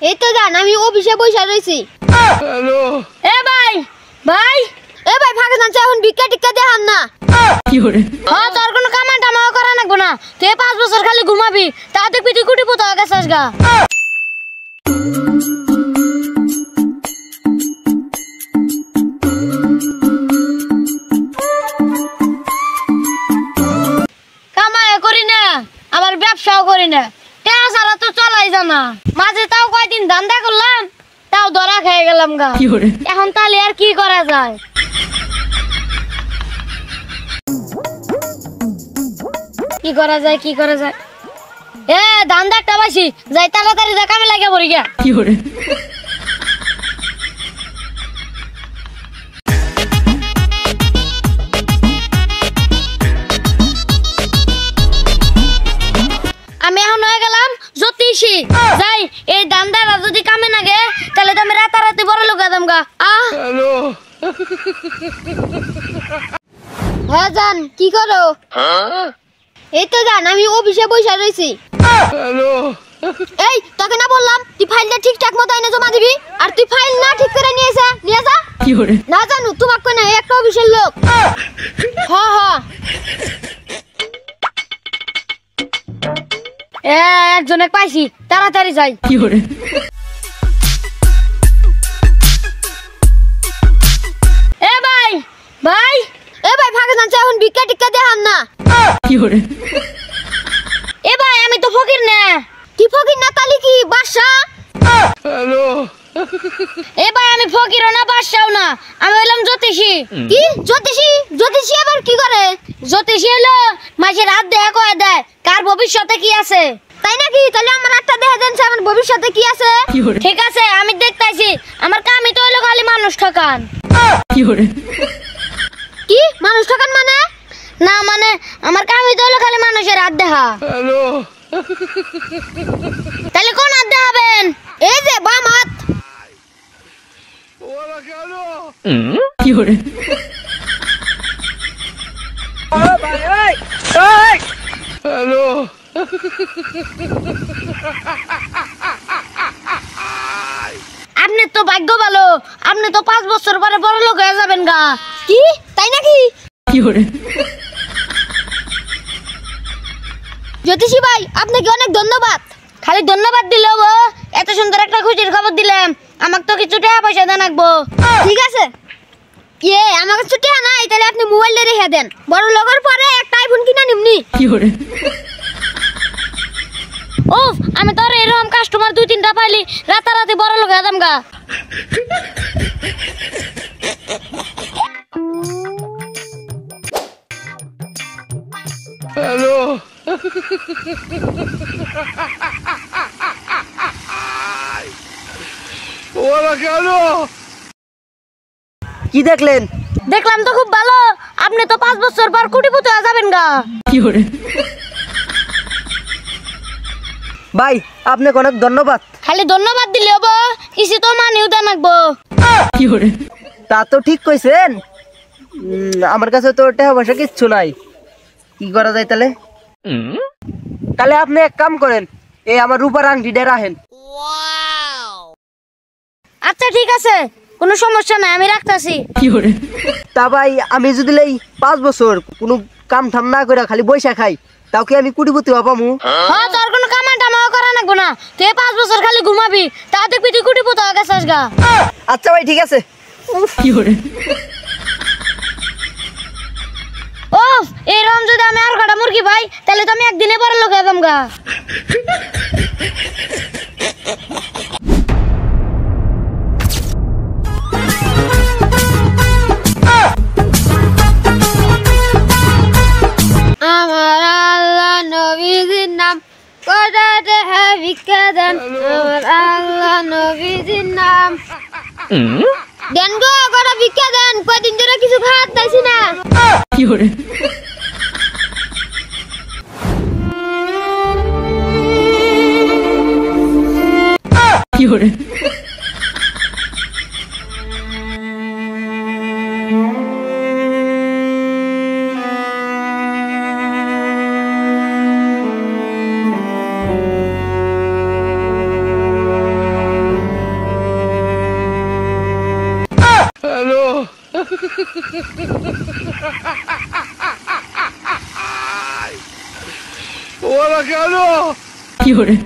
এই তো জান আমি অফিসে বসে রইছি। হ্যালো এ ভাই ভাই এ ভাই ফাঁকা জানছ এখন ভিক্ষা টিক্কা দেখান না। কি করে হ্যাঁ তোর কোনো কামান টামাও করা লাগবো না, তুই 5 বছর খালি ঘুমাবি তা দেখবি তুই কোটি পোতা গেছস গা। কামাই করি না আবার ব্যবসাও করি না, টাকা ছাড়া তো চলাই জানা। মাঝে তাও কয়দিন ধান্দা করলাম তাও ধরা খেয়ে গেলাম গা। কি করে এখন তাহলে আর কি করা যায়? কি করা যায় কি করা যায়? এ ধান্দা একটা বাসি যাই তাড়াতাড়ি যা কামে লাগে পড়ি গা। কি করে আমি এখন হয়ে গেলাম জ্যোতিষী। যাই এই ধান্দাটা যদি কামে না গে তাহলে তো আমি রাতারাতি বড় লোক আদাম গা। হ্যালো হ্যাঁ জান কি করো? এই তো জান আমি অফিসে বসে রইছি। হ্যালো এই তোকে না বললাম তুই ফাইলটা ঠিকঠাক মতো এনে জমা দিবি, আর তুই ফাইল না ঠিক করে নিয়ে যা। কি করে না জানু তোমাকে কই না একটা অফিসের লোক। হ্যাঁ একজনে পাইছি তাড়াতাড়ি যাই। কি করে এ ভাই ভাই এ ভাই ফাঁকা জানছ এখন ভিক্ষা টিক্কা দেখান না। কি করে এ ভাই আমি তো ফকির না। তুই ফকির না তালি কি বাদশা? হ্যালো এ ভাই আমি ফকিরও না বাদশাও না, আমি হলাম জ্যোতিষী। কি জ্যোতিষী? জ্যোতিষী আবার কি করে? জ্যোতিষী হলো মাঝে রাত দেখা কয়ে দেয় কার ভবিষ্যতে কি আছে। তাই নাকি? তাহলে আমার একটা দেখা দেন আমার ভবিষ্যতে কি আছে। কি করে ঠিক আছে আমি দেখতাইছি, আমার কামই তো হলো খালি মানুষ ঠকান। কি করে কি মানুষ ঠকান মানে? না মানে আমার কামই তো হলো খালি মানুষের রাত দেখা। হ্যালো তাহলে কোন হাত দেখাবেন? এই যে বাম হাত। ওরা কেন কি করে হ্যালো আপনি তো ভাগ্য ভালো, আপনি তো 5 বছর পরে বড় লোক হয়ে যাবেন গা। কি তাই নাকি? কি করে জ্যোতিষী ভাই আপনাকে অনেক ধন্যবাদ। খালি ধন্যবাদ দিলেও এত সুন্দর একটা খুশির খবর দিলাম, আমাকে তো কিছু টাকা পয়সা দেন রাখবো। ঠিক আছে আমাকে ছুটি নাই তাহলে আপনি মোবাইলটা রেখে দেন, বড় লোকের পরে একটা আইফোন কিনা নিমনি। কি করে ওফ আমি তো এরকম কাস্টমার 2-3টা পাইলি রাতারাতি বড় লোক হয়ে যাম গা। হ্যালো ওরা কেন কি দেখলেন? দেখলাম তো খুব ভালো, আপনি তো 5 বছর পর কোটিপতি হয়ে যাবেন গা। কি করে ভাই আপনাকে অনেক ধন্যবাদ। খালি ধন্যবাদ দিলে হবো, কিছু তো মানিও দেন রাখবো। কি করে তা তো ঠিক কইছেন। আমার কাছে তো টাকা পয়সা কিচ্ছু নাই, কি করা যায় তাহলে? তাহলে আপনি এক কাম করেন, এই আমার রূপার আংটিটা রাখেন। আচ্ছা ঠিক আছে কোনো সমস্যা নাই আমি রাখতাছি। কি করে তা ভাই আমি যদি এই 5 বছর কোনো কাম ঠাম না করে খালি বৈশা খাই তাও কি আমি কোটিপতি হবামু? হ্যাঁ তোর কোনো কামান টামাও করা লাগবো না, তুই 5 বছর খালি ঘুমাবি তা দেখবি তুই কোটিপতি হয়ে গেছস গা। আচ্ছা ভাই ঠিক আছে। কি করে ওফ এরকম যদি আমি আর কটা মুরগি ভাই তাহলে তো আমি একদিনে বড় লোক হয়ে যাম গা। আমার আল্লাহ নবীজির নাম কোথাতে ভিক্ষা দেন। আমার আল্লাহ নবীজির নাম দেন গো কটা ভিক্ষা দেন, কয়দিন ধরে কিছু খাওয়ার পাইছি না। কি করে কি করে Fiore.